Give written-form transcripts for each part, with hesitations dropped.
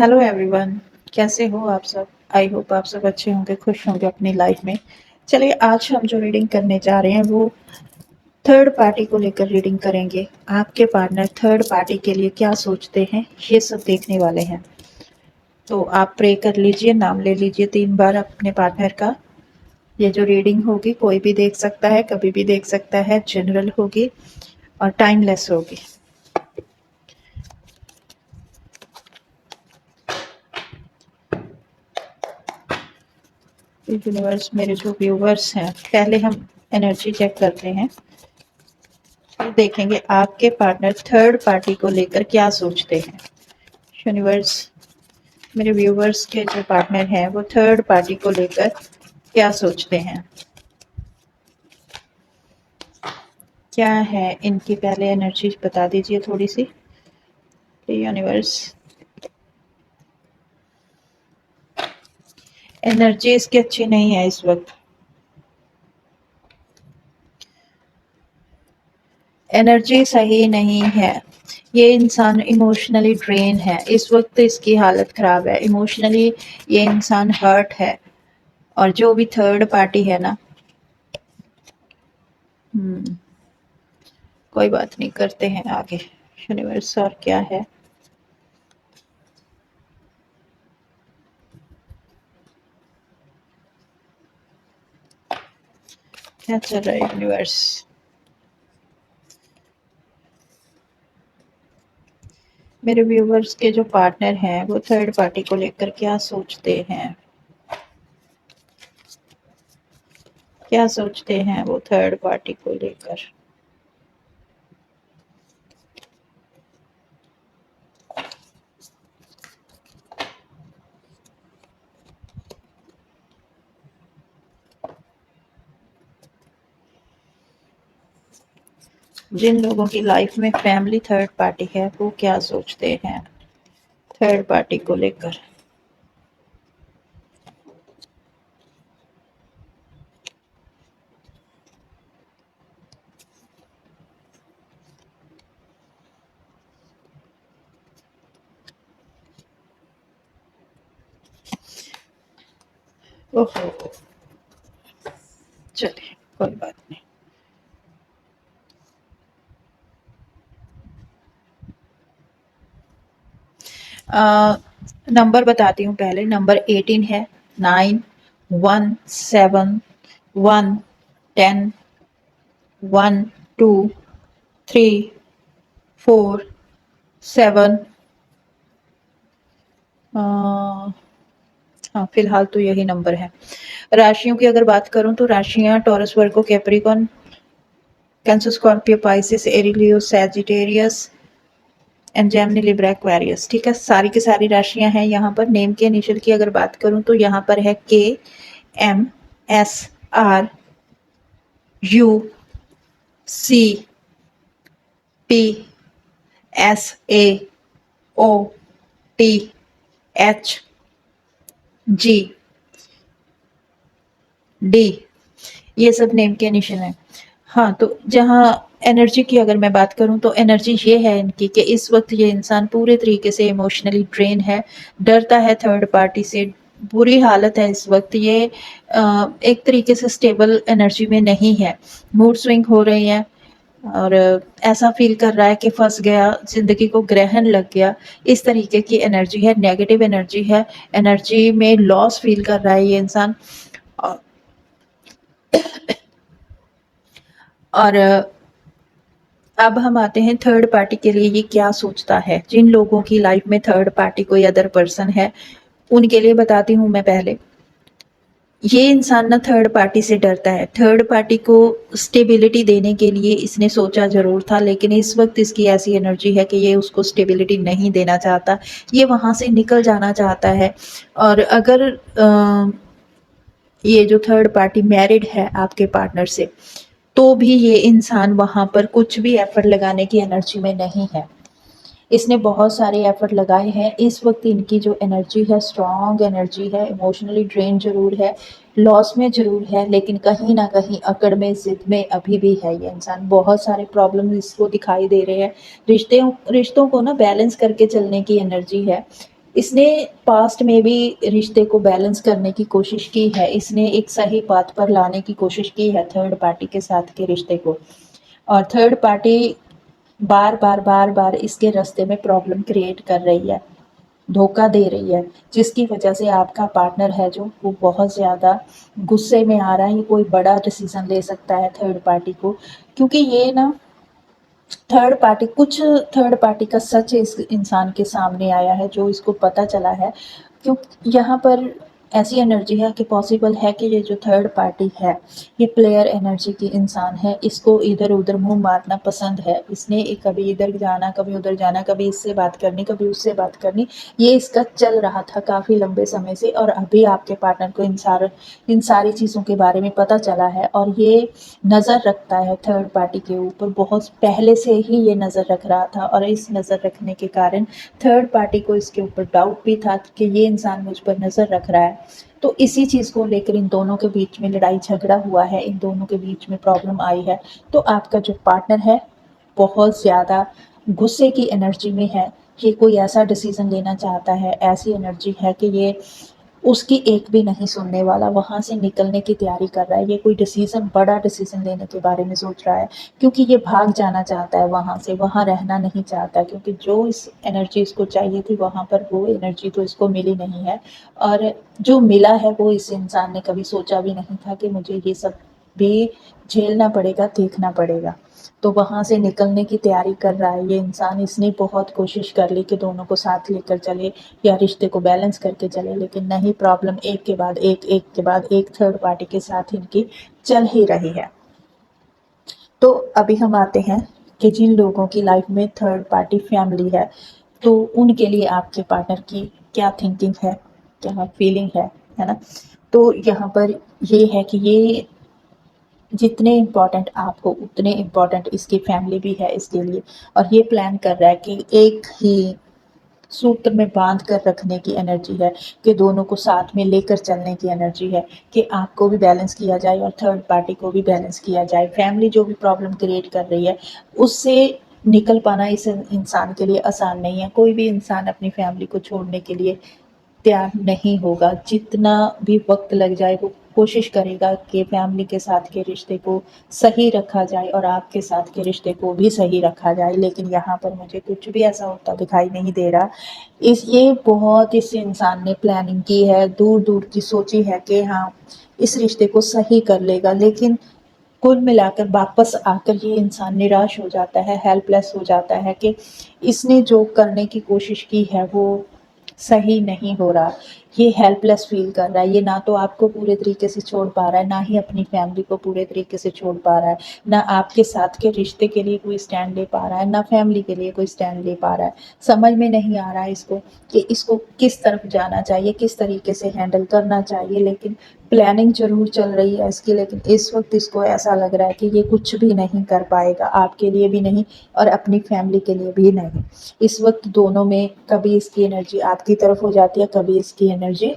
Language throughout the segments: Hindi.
Hello everyone. कैसे हो आप सब? आई होप आप सब अच्छे होंगे, खुश होंगे अपनी लाइफ में। चलिए, आज हम जो रीडिंग करने जा रहे हैं वो थर्ड पार्टी को लेकर रीडिंग करेंगे। आपके पार्टनर थर्ड पार्टी के लिए क्या सोचते हैं, ये सब देखने वाले हैं। तो आप प्रे कर लीजिए, नाम ले लीजिए 3 बार अपने पार्टनर का। ये जो रीडिंग होगी कोई भी देख सकता है, कभी भी देख सकता है, जनरल होगी और टाइमलेस होगी। यूनिवर्स, मेरे जो व्यूवर्स हैं, पहले हम एनर्जी चेक करते हैं, फिर देखेंगे आपके पार्टनर थर्ड पार्टी को लेकर क्या सोचते हैं। यूनिवर्स, मेरे व्यूवर्स के जो पार्टनर हैं वो थर्ड पार्टी को लेकर क्या सोचते हैं, क्या है इनकी पहले एनर्जी बता दीजिए थोड़ी सी यूनिवर्स। एनर्जी इसकी अच्छी नहीं है इस वक्त। एनर्जी सही नहीं है। ये इंसान इमोशनली ड्रेन है इस वक्त, इसकी हालत खराब है इमोशनली। ये इंसान हर्ट है। और जो भी थर्ड पार्टी है ना, कोई बात नहीं, करते हैं आगे। यूनिवर्स, और क्या है? क्या चल रहा है यूनिवर्स? मेरे व्यूवर्स के जो पार्टनर हैं वो थर्ड पार्टी को लेकर क्या सोचते हैं, क्या सोचते हैं वो थर्ड पार्टी को लेकर। जिन लोगों की लाइफ में फैमिली थर्ड पार्टी है वो क्या सोचते हैं थर्ड पार्टी को लेकर। ओहो, चलिए कोई बात नहीं। नंबर बताती हूँ पहले। नंबर 18 है, 9, 1, 7, 1, 10, 1, 2, 3, 4, 7। हाँ, फिलहाल तो यही नंबर है। राशियों की अगर बात करूं तो राशियां Taurus, Virgo, Capricorn, Cancer, Scorpio, Pisces, Aries, Leo, Sagittarius and Gemini, Libra, Aquarius. ठीक है, सारी की सारी राशियां हैं यहाँ पर। नेम के इनिशियल की अगर बात करूं तो यहाँ पर है KMSARJUCPSAOTH, ये सब नेम के इनिशियल हैं। हाँ, तो जहाँ एनर्जी की अगर मैं बात करूँ तो एनर्जी ये है इनकी कि इस वक्त ये इंसान पूरे तरीके से इमोशनली ड्रेन है, डरता है थर्ड पार्टी से, बुरी हालत है इस वक्त। ये एक तरीके से स्टेबल एनर्जी में नहीं है, मूड स्विंग हो रही हैं और ऐसा फील कर रहा है कि फंस गया, जिंदगी को ग्रहण लग गया। इस तरीके की एनर्जी है, नेगेटिव एनर्जी है। एनर्जी में लॉस फील कर रहा है ये इंसान। और अब हम आते हैं थर्ड पार्टी के लिए ये क्या सोचता है। जिन लोगों की लाइफ में थर्ड पार्टी कोई अदर पर्सन है उनके लिए बताती हूँ मैं पहले। ये इंसान ना थर्ड पार्टी से डरता है। थर्ड पार्टी को स्टेबिलिटी देने के लिए इसने सोचा जरूर था, लेकिन इस वक्त इसकी ऐसी एनर्जी है कि ये उसको स्टेबिलिटी नहीं देना चाहता, ये वहां से निकल जाना चाहता है। और अगर ये जो थर्ड पार्टी मैरिड है आपके पार्टनर से, तो भी ये इंसान वहां पर कुछ भी एफर्ट लगाने की एनर्जी में नहीं है। इसने बहुत सारे एफर्ट लगाए हैं। इस वक्त इनकी जो एनर्जी है स्ट्रॉन्ग एनर्जी है, इमोशनली ड्रेन जरूर है, लॉस में जरूर है, लेकिन कहीं ना कहीं अकड़ में, जिद में अभी भी है ये इंसान। बहुत सारे प्रॉब्लम इसको दिखाई दे रहे हैं। रिश्तों रिश्तों को ना बैलेंस करके चलने की एनर्जी है। इसने पास्ट में भी रिश्ते को बैलेंस करने की कोशिश की है, इसने एक सही बात पर लाने की कोशिश की है थर्ड पार्टी के साथ के रिश्ते को, और थर्ड पार्टी बार-बार इसके रास्ते में प्रॉब्लम क्रिएट कर रही है, धोखा दे रही है, जिसकी वजह से आपका पार्टनर है जो वो बहुत ज़्यादा गुस्से में आ रहा है। ये कोई बड़ा डिसीज़न ले सकता है थर्ड पार्टी को, क्योंकि ये ना कुछ थर्ड पार्टी का सच इस इंसान के सामने आया है, जो इसको पता चला है। क्यों यहाँ पर ऐसी एनर्जी है कि पॉसिबल है कि ये जो थर्ड पार्टी है, ये प्लेयर एनर्जी की इंसान है, इसको इधर-उधर मुँह मारना पसंद है। इसने कभी इधर जाना, कभी उधर जाना, कभी इससे बात करनी, कभी उससे बात करनी, ये इसका चल रहा था काफ़ी लंबे समय से, और अभी आपके पार्टनर को इन सारी चीज़ों के बारे में पता चला है, और ये नज़र रखता है थर्ड पार्टी के ऊपर, बहुत पहले से ही ये नज़र रख रहा था, और इस नज़र रखने के कारण थर्ड पार्टी को इसके ऊपर डाउट भी था कि ये इंसान मुझ पर नज़र रख रहा है। तो इसी चीज़ को लेकर इन दोनों के बीच में लड़ाई झगड़ा हुआ है, इन दोनों के बीच में प्रॉब्लम आई है। तो आपका जो पार्टनर है बहुत ज़्यादा गुस्से की एनर्जी में है, ये कोई ऐसा डिसीज़न लेना चाहता है, ऐसी एनर्जी है कि ये उसकी एक भी नहीं सुनने वाला, वहाँ से निकलने की तैयारी कर रहा है। ये कोई डिसीज़न, बड़ा डिसीज़न लेने के बारे में सोच रहा है, क्योंकि ये भाग जाना चाहता है वहाँ से, वहाँ रहना नहीं चाहता, क्योंकि जो इस एनर्जी इसको चाहिए थी वहाँ पर वो एनर्जी तो इसको मिली नहीं है, और जो मिला है वो इस इंसान ने कभी सोचा भी नहीं था कि मुझे ये सब भी झेलना पड़ेगा, देखना पड़ेगा। तो वहाँ से निकलने की तैयारी कर रहा है ये इंसान। इसने बहुत कोशिश कर ली कि दोनों को साथ लेकर चले या रिश्ते को बैलेंस करके चले, लेकिन नहीं, प्रॉब्लम एक के बाद एक के बाद एक थर्ड पार्टी के साथ इनकी चल ही रही है। तो अभी हम आते हैं कि जिन लोगों की लाइफ में थर्ड पार्टी फैमिली है, तो उनके लिए आपके पार्टनर की क्या थिंकिंग है, क्या फीलिंग है ना? तो यहाँ पर ये है कि ये जितने इम्पोर्टेंट आप हो उतने इम्पोर्टेंट इसकी फैमिली भी है इसके लिए, और ये प्लान कर रहा है कि एक ही सूत्र में बांध कर रखने की एनर्जी है, कि दोनों को साथ में लेकर चलने की एनर्जी है, कि आपको भी बैलेंस किया जाए और थर्ड पार्टी को भी बैलेंस किया जाए। फैमिली जो भी प्रॉब्लम क्रिएट कर रही है उससे निकल पाना इस इंसान के लिए आसान नहीं है। कोई भी इंसान अपनी फैमिली को छोड़ने के लिए तैयार नहीं होगा, जितना भी वक्त लग जाए वो कोशिश करेगा कि फैमिली के साथ के रिश्ते को सही रखा जाए और आपके साथ के रिश्ते को भी सही रखा जाए, लेकिन यहाँ पर मुझे कुछ भी ऐसा होता दिखाई नहीं दे रहा। ये बहुत इस इंसान ने प्लानिंग की है, दूर दूर की सोची है कि हाँ इस रिश्ते को सही कर लेगा, लेकिन कुल मिलाकर वापस आकर ये इंसान निराश हो जाता है, हेल्पलेस हो जाता है कि इसने जो करने की कोशिश की है वो सही नहीं हो रहा। ये हेल्पलेस फ़ील कर रहा है, ये ना तो आपको पूरे तरीके से छोड़ पा रहा है, ना ही अपनी फैमिली को पूरे तरीके से छोड़ पा रहा है, ना आपके साथ के रिश्ते के लिए कोई स्टैंड ले पा रहा है, ना फैमिली के लिए कोई स्टैंड ले पा रहा है। समझ में नहीं आ रहा है इसको कि इसको किस तरफ जाना चाहिए, किस तरीके से हैंडल करना चाहिए, लेकिन प्लानिंग ज़रूर चल रही है इसकी, लेकिन इस वक़्त इसको ऐसा लग रहा है कि ये कुछ भी नहीं कर पाएगा, आपके लिए भी नहीं और अपनी फैमिली के लिए भी नहीं। इस वक़्त दोनों में कभी इसकी एनर्जी आपकी तरफ हो जाती है, कभी इसकी एनर्जी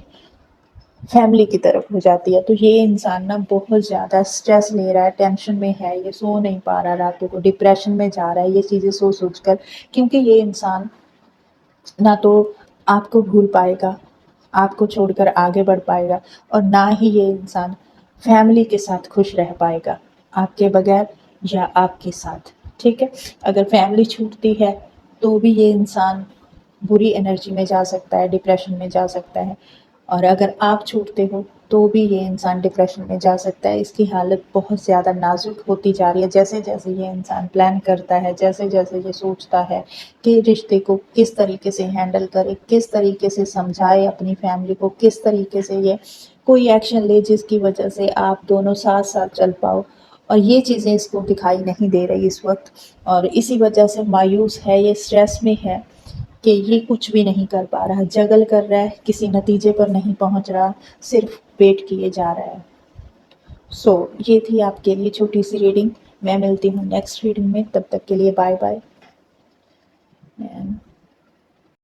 फैमिली की तरफ हो जाती है। तो ये इंसान ना बहुत ज़्यादा स्ट्रेस ले रहा है, टेंशन में है, ये सो नहीं पा रहा रातों को, डिप्रेशन में जा रहा है ये चीज़ें सोच-सोच कर, क्योंकि ये इंसान ना तो आपको भूल पाएगा, आपको छोड़कर आगे बढ़ पाएगा, और ना ही ये इंसान फैमिली के साथ खुश रह पाएगा, आपके बगैर या आपके साथ, ठीक है? अगर फैमिली छूटती है तो भी ये इंसान बुरी एनर्जी में जा सकता है, डिप्रेशन में जा सकता है, और अगर आप छूटते हो तो भी ये इंसान डिप्रेशन में जा सकता है। इसकी हालत बहुत ज़्यादा नाज़ुक होती जा रही है, जैसे-जैसे ये इंसान प्लान करता है, जैसे-जैसे ये सोचता है कि रिश्ते को किस तरीके से हैंडल करे, किस तरीके से समझाए अपनी फैमिली को, किस तरीके से ये कोई एक्शन ले जिसकी वजह से आप दोनों साथ-साथ चल पाओ, और ये चीज़ें इसको दिखाई नहीं दे रही इस वक़्त, और इसी वजह से मायूस है, ये स्ट्रेस में है कि ये कुछ भी नहीं कर पा रहा, जगल कर रहा है, किसी नतीजे पर नहीं पहुँच रहा, सिर्फ़ वेट किए जा रहा है। सो ये थी आपके लिए छोटी-सी रीडिंग। मैं मिलती हूँ नेक्स्ट रीडिंग में, तब तक के लिए बाय-बाय। एंड